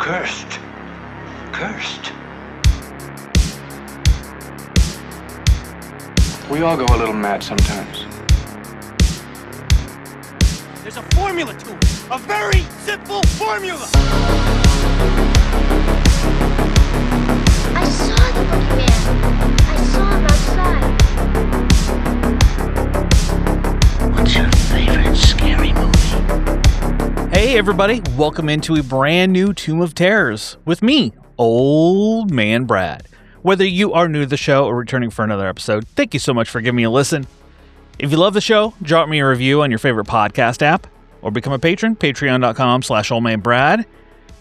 Cursed. Cursed. We all go a little mad sometimes. There's a formula to it. A very simple formula. I saw the boogeyman. I saw him outside. What's your favorite scary movie? Hey everybody, welcome into a brand new Tomb of Terrors with me, Old Man Brad. Whether you are new to the show or returning for another episode, thank you so much for giving me a listen. If you love the show, drop me a review on your favorite podcast app or become a patron, patreon.com/oldmanbrad.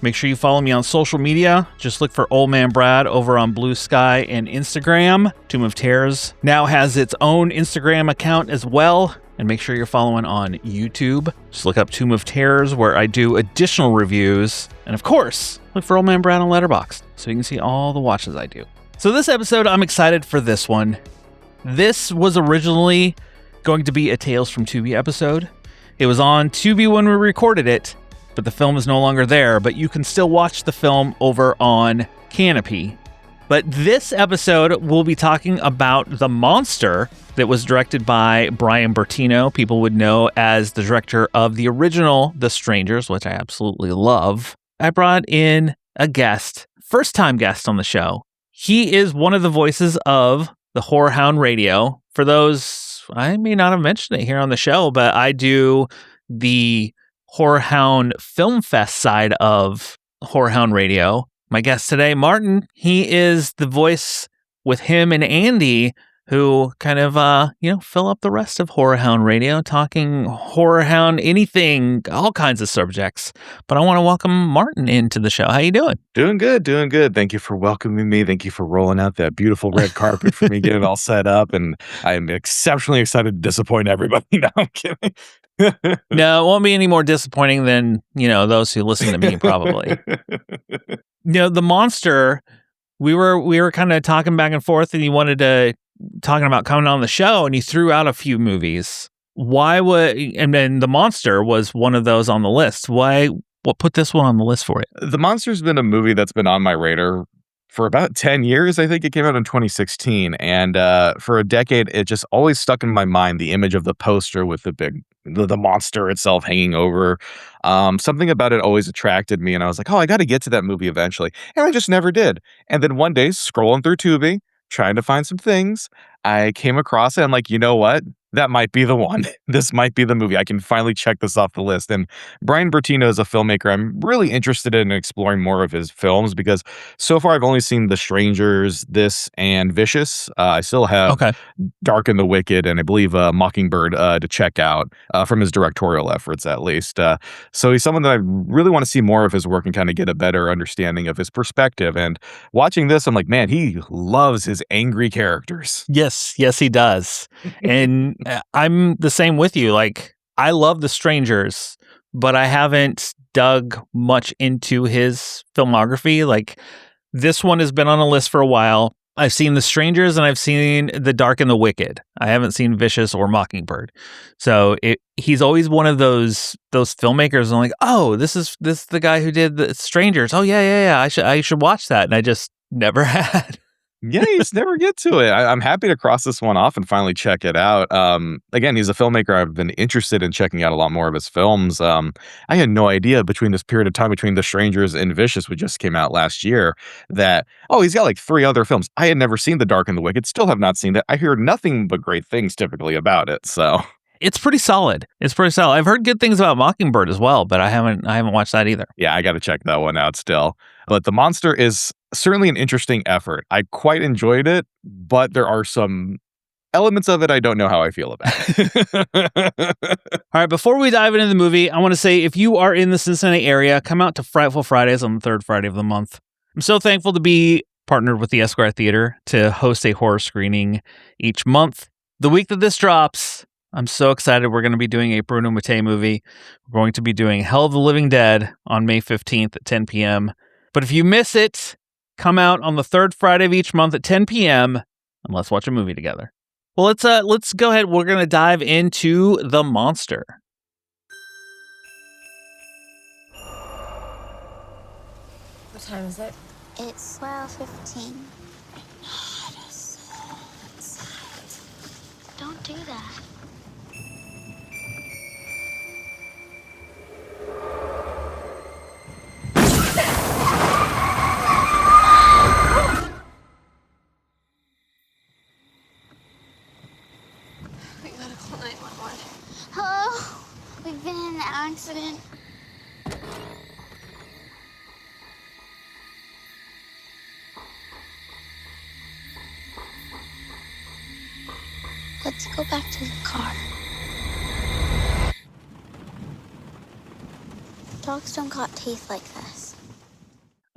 Make sure you follow me on social media. Just look for Old Man Brad over on Blue Sky and Instagram. Tomb of Terrors now has its own Instagram account as well. And make sure you're following on YouTube. Just look up Tomb of Terrors where I do additional reviews. And of course, look for Old Man Brad on Letterboxd so you can see all the watches I do. So this episode, I'm excited for this one. This was originally going to be a Tales from Tubi episode. It was on Tubi when we recorded it, but the film is no longer there. But you can still watch the film over on Canopy. But this episode, we'll be talking about The Monster that was directed by Bryan Bertino. People would know as the director of the original The Strangers, which I absolutely love. I brought in a guest, first-time guest on the show. He is one of the voices of the HorrorHound Radio. For those, I may not have mentioned it here on the show, but I do the HorrorHound Film Fest side of HorrorHound Radio. My guest today, Martin, he is the voice with him and Andy, who kind of, fill up the rest of HorrorHound Radio, talking HorrorHound, anything, all kinds of subjects. But I want to welcome Martin into the show. How you doing? Doing good. Thank you for welcoming me. Thank you for rolling out that beautiful red carpet for me, getting it all set up. And I am exceptionally excited to disappoint everybody. No, I'm kidding. No, it won't be any more disappointing than, those who listen to me, probably. The Monster, we were kind of talking back and forth, and you wanted to talking about coming on the show, and you threw out a few movies. And then The Monster was one of those on the list. What put this one on the list for you? The Monster's been a movie that's been on my radar for about 10 years. I think it came out in 2016. And for a decade, it just always stuck in my mind, the image of the poster with the monster itself hanging over. Something about it always attracted me. And I was like, I got to get to that movie eventually. And I just never did. And then one day, scrolling through Tubi, trying to find some things, I came across it. I'm like, you know what? That might be the one. This might be the movie. I can finally check this off the list. And Bryan Bertino is a filmmaker I'm really interested in exploring more of his films because so far I've only seen The Strangers, this, and Vicious. I still have Dark and the Wicked and I believe Mockingbird to check out from his directorial efforts at least. So he's someone that I really want to see more of his work and kind of get a better understanding of his perspective. And watching this, I'm like, man, he loves his angry characters. Yes, he does. And I'm the same with you. Like, I love The Strangers, but I haven't dug much into his filmography. Like, this one has been on a list for a while. I've seen The Strangers and I've seen The Dark and the Wicked. I haven't seen Vicious or Mockingbird. So he's always one of those filmmakers. I'm like, this is the guy who did The Strangers. Oh yeah. I should watch that. And I just never had. Yeah, you just never get to it. I'm happy to cross this one off and finally check it out. Again, he's a filmmaker I've been interested in checking out a lot more of his films. I had no idea between this period of time between The Strangers and Vicious, which just came out last year, that, he's got like 3 other films. I had never seen The Dark and the Wicked, still have not seen that. I hear nothing but great things typically about it, so... It's pretty solid. I've heard good things about Mockingbird as well, but I haven't watched that either. Yeah, I got to check that one out still. But The Monster is certainly an interesting effort. I quite enjoyed it, but there are some elements of it I don't know how I feel about. All right, before we dive into the movie, I want to say if you are in the Cincinnati area, come out to Frightful Fridays on the 3rd Friday of the month. I'm so thankful to be partnered with the Esquire Theater to host a horror screening each month. The week that this drops, I'm so excited. We're going to be doing a Bruno Mattei movie. We're going to be doing Hell of the Living Dead on May 15th at 10 p.m. But if you miss it, come out on the 3rd Friday of each month at 10 p.m. and let's watch a movie together. Well, let's go ahead. We're going to dive into The Monster. What time is it? It's 12:15. Don't do that. We gotta call 911. Hello? We've been in an accident. Let's go back to the car. Dogs don't got teeth like this.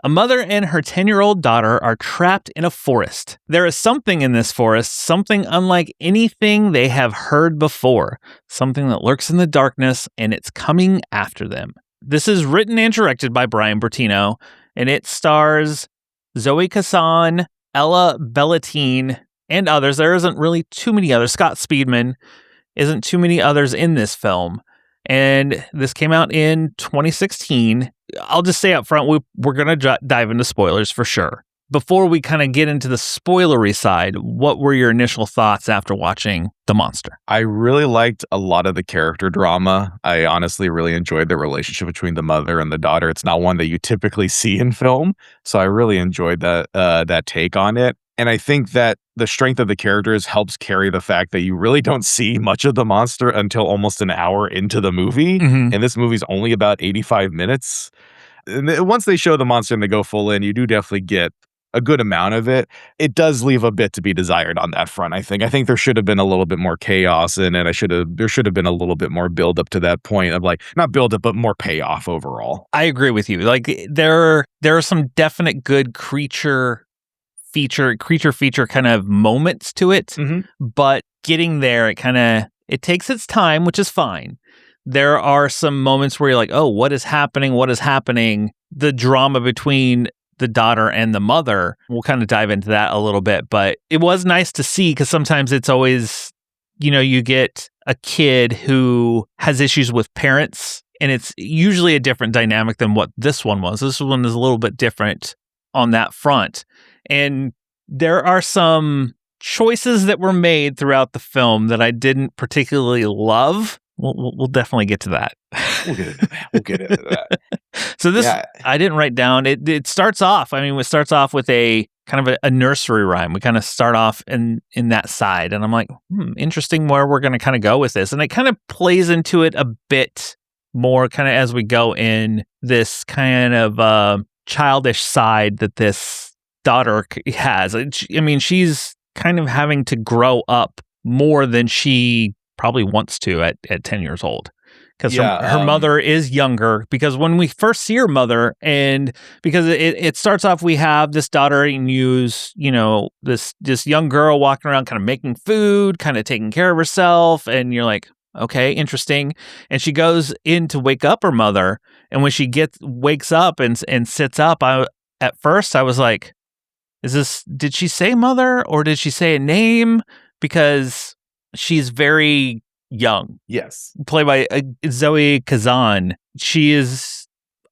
A mother and her 10-year-old daughter are trapped in a forest. There is something in this forest, something unlike anything they have heard before, something that lurks in the darkness, and it's coming after them. This is written and directed by Bryan Bertino, and it stars Zoe Kazan, Ella Bellatine, and others. There isn't really too many others. Scott Speedman isn't too many others in this film. And this came out in 2016. I'll just say up front, we're going to dive into spoilers for sure. Before we kind of get into the spoilery side, what were your initial thoughts after watching The Monster? I really liked a lot of the character drama. I honestly really enjoyed the relationship between the mother and the daughter. It's not one that you typically see in film, so I really enjoyed that take on it. And I think that the strength of the characters helps carry the fact that you really don't see much of the monster until almost an hour into the movie. Mm-hmm. And this movie's only about 85 minutes. And once they show the monster and they go full in, you do definitely get a good amount of it. It does leave a bit to be desired on that front, I think. I think there should have been a little bit more chaos in it. There should have been a little bit more build up to that point of like, not build up, but more payoff overall. I agree with you. Like there are some definite good creature feature kind of moments to it, but getting there, it takes its time, which is fine. There are some moments where you're like, oh, what is happening? The drama between the daughter and the mother, we'll kind of dive into that a little bit, but it was nice to see, because sometimes it's always, you get a kid who has issues with parents, and it's usually a different dynamic than what this one was. This one is a little bit different on that front. And there are some choices that were made throughout the film that I didn't particularly love. We'll definitely get to that. We'll get into that. So this, yeah. I didn't write down. It starts off. It starts off with a kind of a nursery rhyme. We kind of start off in that side, and I'm like, interesting where we're going to kind of go with this. And it kind of plays into it a bit more, kind of as we go in this kind of childish side that this daughter has. She's kind of having to grow up more than she probably wants to at 10 years old, because her mother is younger. Because when we first see her mother, and because it starts off, we have this daughter and this young girl walking around kind of making food, kind of taking care of herself, and you're like, okay, interesting. And she goes in to wake up her mother, and when she wakes up and sits up, at first I was like, did she say mother or did she say a name? Because she's very young. Yes. Played by Zoe Kazan. She is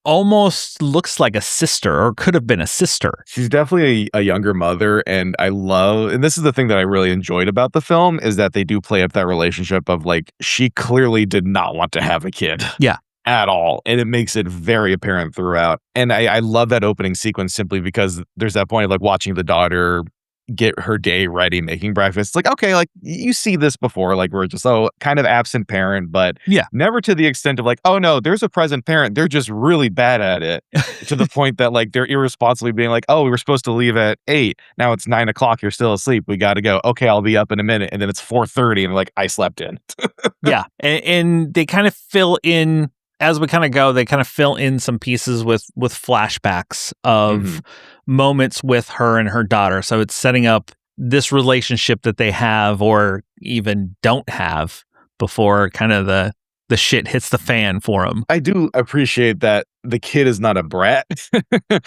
almost looks like a sister, or could have been a sister. She's definitely a younger mother, and and this is the thing that I really enjoyed about the film, is that they do play up that relationship of like, she clearly did not want to have a kid. Yeah. At all. And it makes it very apparent throughout. And I love that opening sequence simply because there's that point of like watching the daughter get her day ready, making breakfast. It's like, okay, like you see this before, like we're just, kind of absent parent, but never to the extent of like, oh no, there's a present parent. They're just really bad at it to the point that like they're irresponsibly being like, oh, we were supposed to leave at 8. Now it's 9 o'clock. You're still asleep. We got to go. Okay, I'll be up in a minute. And then it's 4:30 and like, I slept in. Yeah. And they kind of fill in, as we kind of go, they kind of fill in some pieces with flashbacks of moments with her and her daughter. So it's setting up this relationship that they have or even don't have before kind of the shit hits the fan for them. I do appreciate that the kid is not a brat.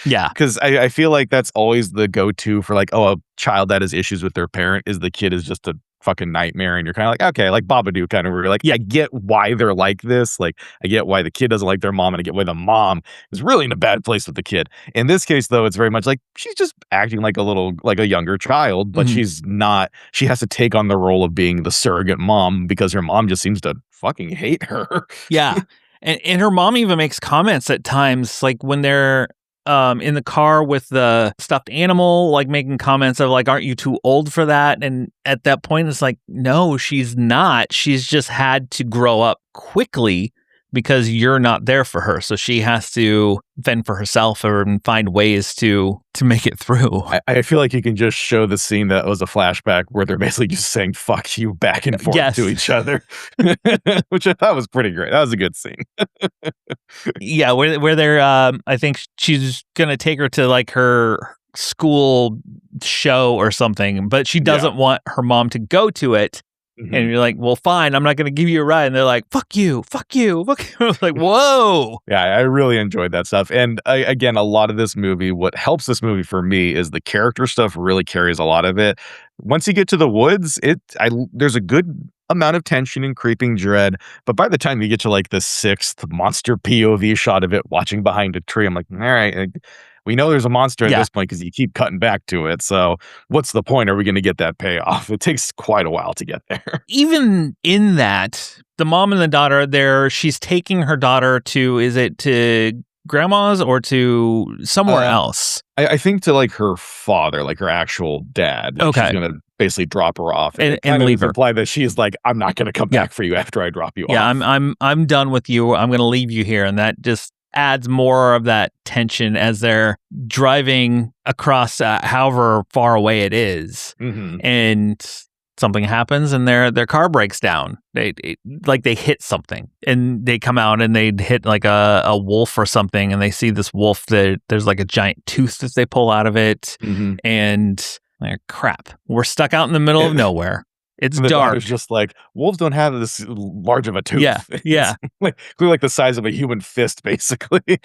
Yeah. Because I feel like that's always the go-to for like, a child that has issues with their parent is the kid is just a fucking nightmare. And you're kind of like, okay, like Babadook kind of, where you're like, yeah, I get why they're like this. Like, I get why the kid doesn't like their mom, and I get why the mom is really in a bad place with the kid. In this case, though, it's very much like she's just acting like a younger child, but she's not, she has to take on the role of being the surrogate mom because her mom just seems to fucking hate her. Yeah. And her mom even makes comments at times, like when they're in the car with the stuffed animal, like making comments of like, aren't you too old for that? And at that point, it's like, no, she's not. She's just had to grow up quickly because you're not there for her. So she has to fend for herself and find ways to make it through. I feel like you can just show the scene that was a flashback where they're basically just saying fuck you back and forth to each other, which I thought was pretty great. That was a good scene. Yeah, where they're, I think she's going to take her to like her school show or something, but she doesn't want her mom to go to it. And you're like, well, fine, I'm not going to give you a ride. And they're like, fuck you, fuck you, fuck you. I was like, whoa. Yeah, I really enjoyed that stuff. And again, a lot of this movie, what helps this movie for me is the character stuff really carries a lot of it. Once you get to the woods, there's a good amount of tension and creeping dread. But by the time you get to like the 6th monster POV shot of it watching behind a tree, I'm like, all right, we know there's a monster at this point because you keep cutting back to it. So what's the point? Are we going to get that payoff? It takes quite a while to get there. Even in that, the mom and the daughter, she's taking her daughter to grandma's or to somewhere else? I think to like her father, like her actual dad. Okay. She's going to basically drop her off and leave her. Imply that she's like, I'm not going to come back for you after I drop you off. Yeah, I'm done with you. I'm going to leave you here. And that just adds more of that tension as they're driving across however far away it is. And something happens and their car breaks down. They hit something and they come out and they hit like a wolf or something, and they see this wolf that there's like a giant tooth that they pull out of it. And they're crap. We're stuck out in the middle of nowhere. It's dark. It's just like, wolves don't have this large of a tooth. Yeah, yeah. Clearly like the size of a human fist, basically.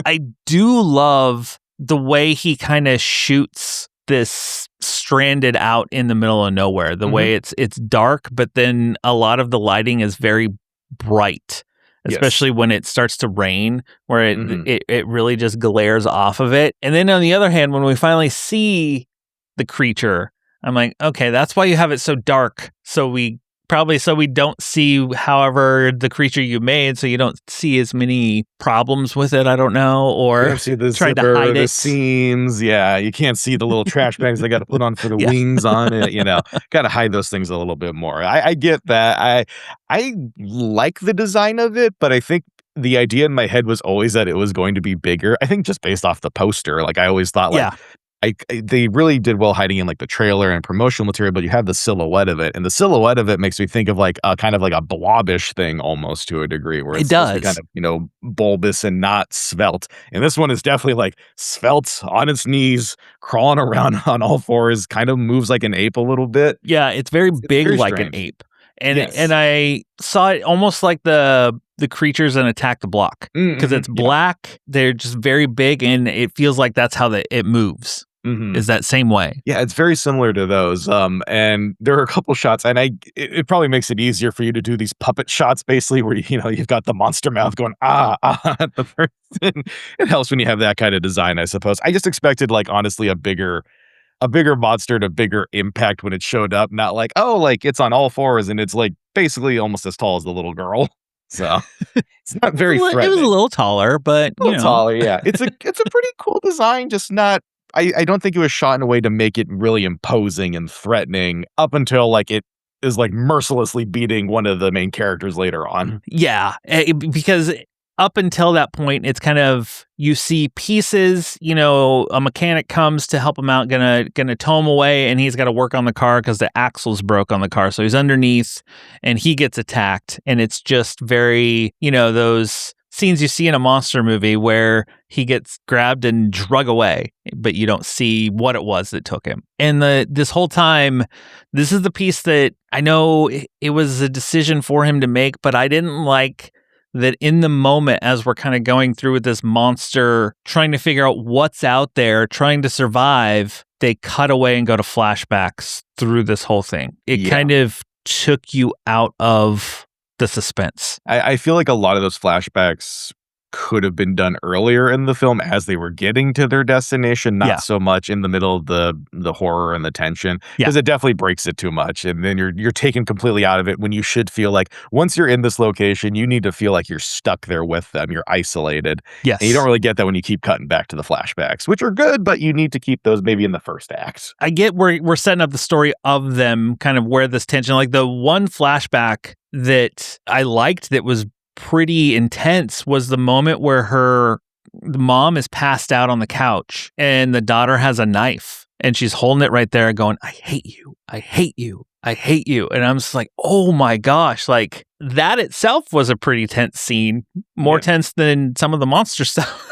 I do love the way he kind of shoots this stranded out in the middle of nowhere. The way it's dark, but then a lot of the lighting is very bright, especially when it starts to rain, where it really just glares off of it. And then on the other hand, when we finally see the creature, I'm like, okay, that's why you have it so dark. So we don't see, however, the creature you made, so you don't see as many problems with it. I don't know, or you don't see the trying zipper, to hide the it. seams. Yeah, you can't see the little trash bags they got to put on for the wings on it. Got to hide those things a little bit more. I get that. I like the design of it, but I think the idea in my head was always that it was going to be bigger. I think just based off the poster, like I always thought, like. They really did well hiding in like the trailer and promotional material, but you have the silhouette of it, and the silhouette of it makes me think of like a kind of like a blobish thing almost to a degree, where it's does kind of bulbous and not svelte. And this one is definitely like svelte, on its knees, crawling around on all fours, kind of moves like an ape a little bit. Yeah, it's very big, very like an ape, and I saw it almost like the creatures in Attack the Block, because it's black. They're just very big, and it feels like that's how it moves. Is that same way? Yeah, it's very similar to those. And there are a couple shots, and it probably makes it easier for you to do these puppet shots, basically, where you've got the monster mouth going at the person. It helps when you have that kind of design, I suppose. I just expected, like, honestly, a bigger monster to bigger impact when it showed up, not like, like it's on all fours and it's like basically almost as tall as the little girl. So it's not very threatening. It was a little taller, but taller, yeah. It's a pretty cool design, just not. I don't think it was shot in a way to make it really imposing and threatening up until like it is like mercilessly beating one of the main characters later on. Yeah, because up until that point, it's kind of, you see pieces, a mechanic comes to help him out, gonna tow him away, and he's got to work on the car because the axles broke on the car. So he's underneath and he gets attacked, and it's just very, those scenes you see in a monster movie where he gets grabbed and drug away, but you don't see what it was that took him. And this whole time, this is the piece that I know it was a decision for him to make, but I didn't like that in the moment, as we're kind of going through with this monster, trying to figure out what's out there, trying to survive, they cut away and go to flashbacks through this whole thing. It kind of took you out of the suspense. I feel like a lot of those flashbacks could have been done earlier in the film as they were getting to their destination, not so much in the middle of the horror and the tension, because it definitely breaks it too much, and then you're taken completely out of it when you should feel like once you're in this location, you need to feel like you're stuck there with them, you're isolated. Yes. And you don't really get that when you keep cutting back to the flashbacks, which are good, but you need to keep those maybe in the first act. I get we're setting up the story of them, kind of where this tension, like the one flashback that I liked that was pretty intense was the moment where the mom is passed out on the couch and the daughter has a knife and she's holding it right there going, I hate you. I hate you. I hate you. And I'm just like, oh my gosh, like that itself was a pretty tense scene, more tense than some of the monster stuff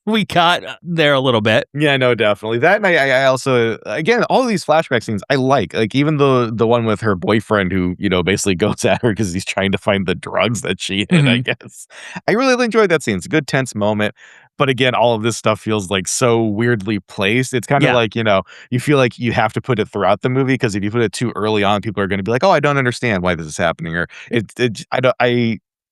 we got there a little bit. Yeah, no, definitely. That, and I also, again, all of these flashback scenes I like even the one with her boyfriend who, basically goes at her because he's trying to find the drugs that she hid, I guess. I really enjoyed that scene. It's a good tense moment. But again, all of this stuff feels like so weirdly placed. It's kind of like, you feel like you have to put it throughout the movie, because if you put it too early on, people are going to be like, oh, I don't understand why this is happening. Or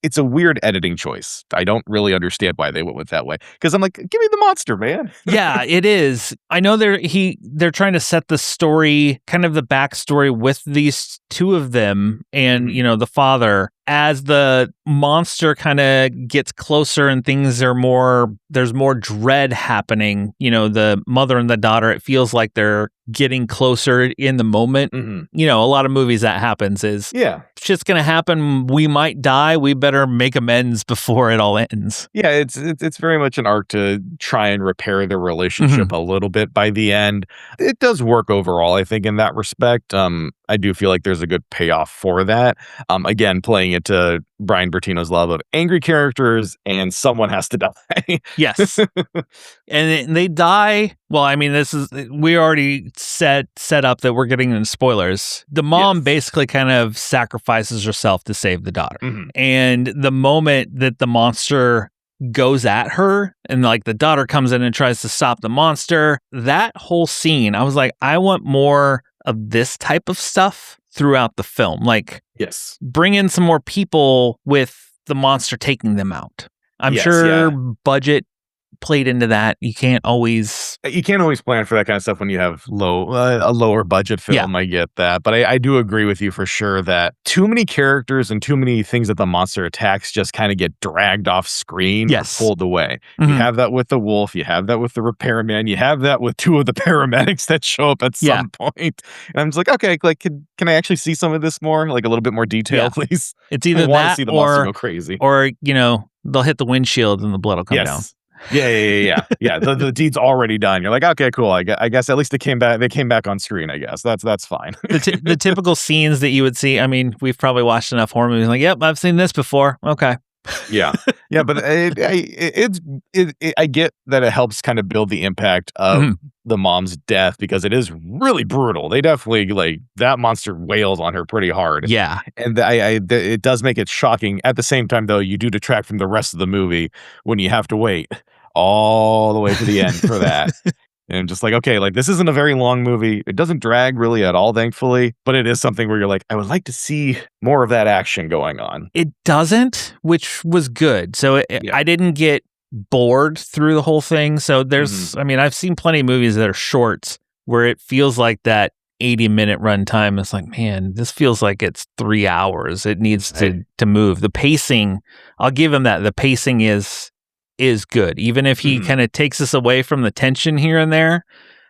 it's a weird editing choice. I don't really understand why they went with that way. Because I'm like, give me the monster, man. Yeah, it is. I know they're trying to set the story, kind of the backstory with these two of them and, the father. As the monster kind of gets closer and things are there's more dread happening, the mother and the daughter, it feels like they're getting closer in the moment. A lot of movies that happens is, shit's going to happen. We might die. We better make amends before it all ends. Yeah, it's very much an arc to try and repair their relationship a little bit by the end. It does work overall, I think, in that respect. I do feel like there's a good payoff for that. Again, playing it to Bryan Bertino's love of angry characters, and someone has to die. Yes. And they die. Well, I mean, we already set up that we're getting into spoilers. The mom basically kind of sacrifices herself to save the daughter. And the moment that the monster goes at her and like the daughter comes in and tries to stop the monster, that whole scene, I was like, I want more of this type of stuff throughout the film. Like, bring in some more people with the monster taking them out. I'm sure budget played into that. You can't always plan for that kind of stuff when you have a lower budget film. I get that, but I do agree with you for sure that too many characters and too many things that the monster attacks just kind of get dragged off screen or pulled away. You have that with the wolf, you have that with the repairman, you have that with two of the paramedics that show up at some point. And I'm just like, okay, like can I actually see some of this more, like a little bit more detail, please? It's either I want to see the monster go crazy, or they'll hit the windshield and the blood will come down. Yeah. The deed's already done. You're like, okay, cool. I guess at least they came back on screen. I guess that's fine. The typical scenes that you would see. I mean, we've probably watched enough horror movies. Like, yep, I've seen this before. Okay. Yeah. But I get that it helps kind of build the impact of the mom's death, because it is really brutal. They definitely, like, that monster wails on her pretty hard. Yeah. And it does make it shocking. At the same time, though, you do detract from the rest of the movie when you have to wait all the way to the end for that. And just like, okay, like, this isn't a very long movie. It doesn't drag really at all, thankfully, but it is something where you're like, I would like to see more of that action going on. It doesn't, which was good. So I didn't get bored through the whole thing. So there's, I mean, I've seen plenty of movies that are shorts where it feels like that 80-minute runtime. It's like, man, this feels like it's 3 hours. It needs to move. The pacing, I'll give him that. The pacing is good. Even if he kind of takes us away from the tension here and there,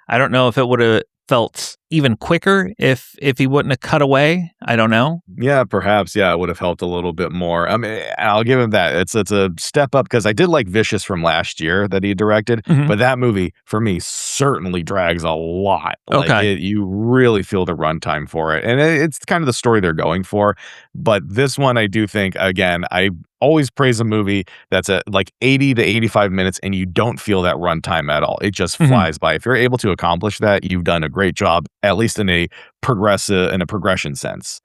I don't know if it would have felt even quicker if he wouldn't have cut away. I don't know. Yeah, perhaps. Yeah, it would have helped a little bit more. I mean, I'll give him that. It's a step up, because I did like Vicious from last year that he directed, but that movie for me certainly drags a lot. Like, you really feel the runtime for it, and it's kind of the story they're going for. But this one, I do think, again, I always praise a movie that's at like 80 to 85 minutes and you don't feel that runtime at all. It just flies by. If you're able to accomplish that, you've done a great job, at least in a progression sense.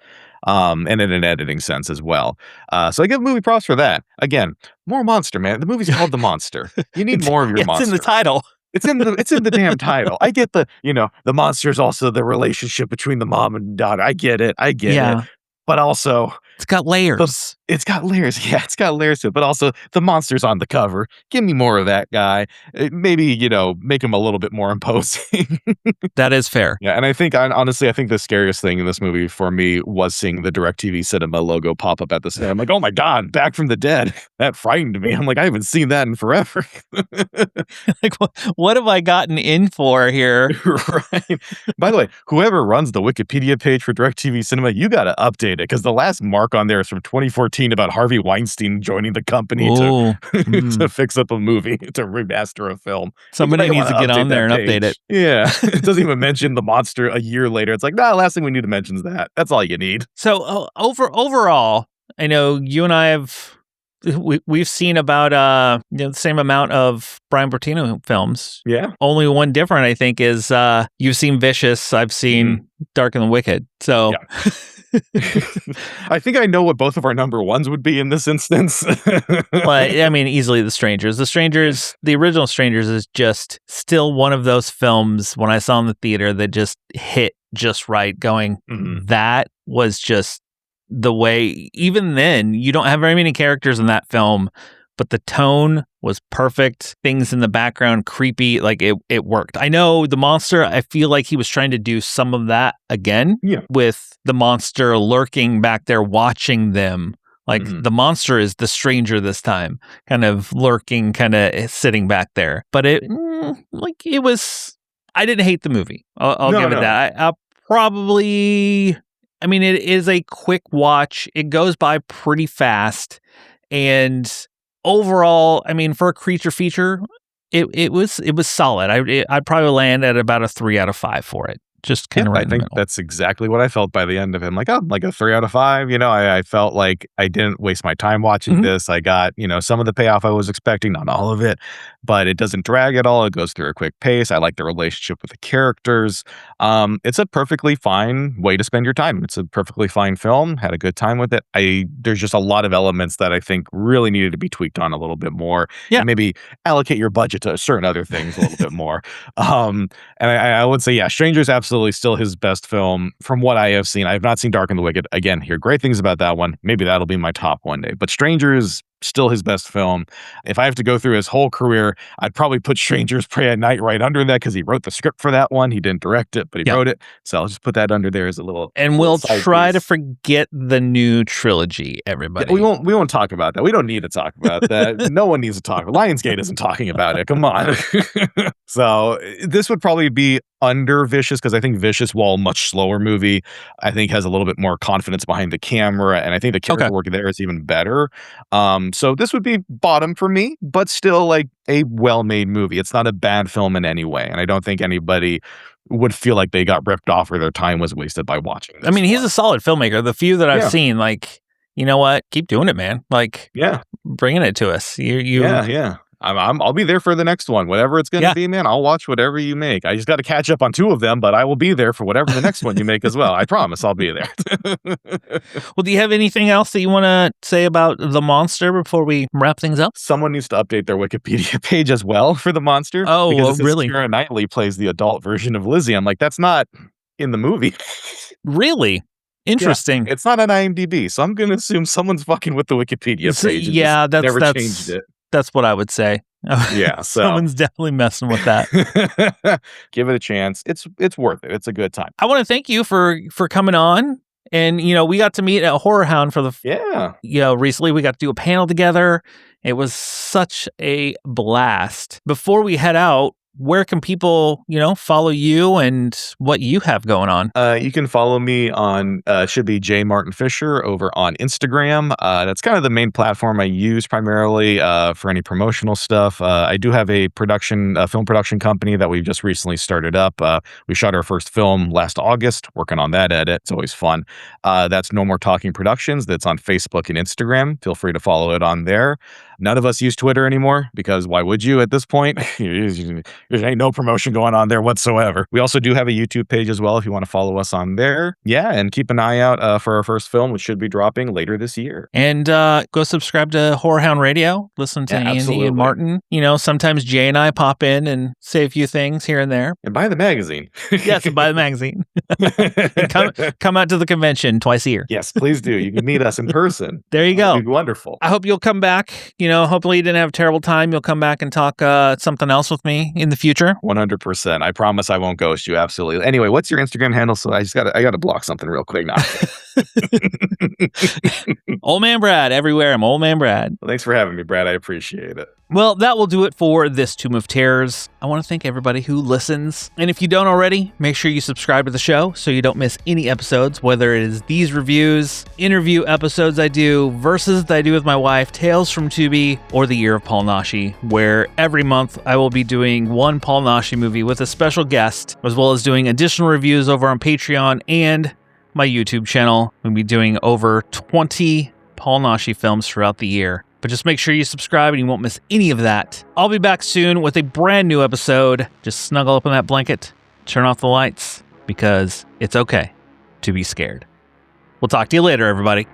and in an editing sense as well. So I give movie props for that. Again, more monster, man. The movie's called The Monster. You need more of your monster. It's in the title. It's in the damn title. I get the monster is also the relationship between the mom and daughter. I get it. But also, it's got layers. It's got layers. Yeah, it's got layers to it. But also, the monster's on the cover. Give me more of that guy. Maybe, make him a little bit more imposing. That is fair. Yeah, and I think, honestly, I think the scariest thing in this movie for me was seeing the DirecTV Cinema logo pop up at the cinema. I'm like, oh my God, Back from the Dead. That frightened me. I'm like, I haven't seen that in forever. Like, what have I gotten in for here? Right. By the way, whoever runs the Wikipedia page for DirecTV Cinema, you got to update it, because the last mark on there is from 2014 about Harvey Weinstein joining the company to fix up a movie, to remaster a film. Somebody needs to get on there and update it. Yeah. It doesn't even mention the monster a year later. It's like, last thing we need to mention is that. That's all you need. So overall, I know you and I we've seen about the same amount of Bryan Bertino films. Yeah. Only one different, I think, is you've seen Vicious, I've seen Dark and the Wicked. So yeah. I think I know what both of our number ones would be in this instance. But I mean, easily The Strangers. The original Strangers is just still one of those films when I saw in the theater that just hit just right, going, that was just the way. Even then, you don't have very many characters in that film, but the tone was perfect. Things in the background, creepy, like it worked. I know the monster, I feel like he was trying to do some of that again with the monster lurking back there watching them. Like the monster is the stranger this time, kind of lurking, kind of sitting back there. But I didn't hate the movie. I'll give it that. I'll probably, I mean, it is a quick watch. It goes by pretty fast. And overall, I mean, for a creature feature, it was solid. I'd probably land at about a 3 out of 5 for it. Just kind of right in the middle. I think that's exactly what I felt by the end of it. Like, like a 3 out of 5. I felt like I didn't waste my time watching this. I got, some of the payoff I was expecting, not all of it, but it doesn't drag at all. It goes through a quick pace. I like the relationship with the characters. It's a perfectly fine way to spend your time. It's a perfectly fine film. Had a good time with it. There's just a lot of elements that I think really needed to be tweaked on a little bit more. Yeah. And maybe allocate your budget to certain other things a little bit more. And I would say, Strangers absolutely still his best film from what I have seen. I have not seen Dark and the Wicked. Again, hear great things about that one. Maybe that'll be my top one day. But Strangers, still his best film. If I have to go through his whole career, I'd probably put Strangers Pray at Night right under that, because he wrote the script for that one. He didn't direct it, but he wrote it. So I'll just put that under there as a little. And we'll try to forget the new trilogy, everybody. Yeah, we won't talk about that. We don't need to talk about that. No one needs to talk. Lionsgate isn't talking about it. Come on. So this would probably be under Vicious, because I think Vicious, while a much slower movie, I think has a little bit more confidence behind the camera, and I think the character work there is even better. So this would be bottom for me, but still like a well-made movie. It's not a bad film in any way, and I don't think anybody would feel like they got ripped off or their time was wasted by watching this. I mean, he's a solid filmmaker. The few that I've seen, like, you know what? Keep doing it, man. Like, bringing it to us. I'll be there for the next one, whatever it's going to be, man. I'll watch whatever you make. I just got to catch up on 2 of them, but I will be there for whatever the next one you make as well. I promise I'll be there. Well, do you have anything else that you want to say about the monster before we wrap things up? Someone needs to update their Wikipedia page as well for the monster. Oh, because really? Keira Knightley plays the adult version of Lizzie. I'm like, that's not in the movie. Really? Interesting. It's not on IMDb, so I'm going to assume someone's fucking with the Wikipedia page. That's never changed it. That's what I would say. Yeah, so someone's definitely messing with that. Give it a chance. It's worth it. It's a good time. I want to thank you for coming on. And, we got to meet at HorrorHound for recently we got to do a panel together. It was such a blast. Before we head out, where can people, follow you and what you have going on? You can follow me on, should be J. Martin Fisher over on Instagram. That's kind of the main platform I use primarily for any promotional stuff. I do have a film production company that we've just recently started up. We shot our first film last August, working on that edit. It's always fun. That's No More Talking Productions. That's on Facebook and Instagram. Feel free to follow it on there. None of us use Twitter anymore, because why would you at this point? There ain't no promotion going on there whatsoever. We also do have a YouTube page as well if you want to follow us on there. Yeah, and keep an eye out for our first film, which should be dropping later this year. And go subscribe to HorrorHound Radio. Listen to Andy absolutely. and Martin. You know, sometimes Jay and I pop in and say a few things here and there. And buy the magazine. Yes, and buy the magazine. And come out to the convention twice a year. Yes, please do. You can meet us in person. There you go. It'd be wonderful. I hope you'll come back. You know, hopefully you didn't have a terrible time. You'll come back and talk something else with me in the future. 100%. I promise I won't ghost you. Absolutely. Anyway, what's your Instagram handle? So I gotta block something real quick now. Old Man Brad everywhere. I'm Old Man Brad. Well, thanks for having me, Brad. I appreciate it. Well, that will do it for this Tomb of Terrors. I want to thank everybody who listens. And if you don't already, make sure you subscribe to the show so you don't miss any episodes, whether it is these reviews, interview episodes I do, verses that I do with my wife, Tales from Tubi, or The Year of Paul Nashi, where every month I will be doing one Paul Nashi movie with a special guest, as well as doing additional reviews over on Patreon and my YouTube channel. We'll be doing over 20 Paul Nashi films throughout the year. But just make sure you subscribe and you won't miss any of that. I'll be back soon with a brand new episode. Just snuggle up in that blanket, turn off the lights, because it's okay to be scared. We'll talk to you later, everybody.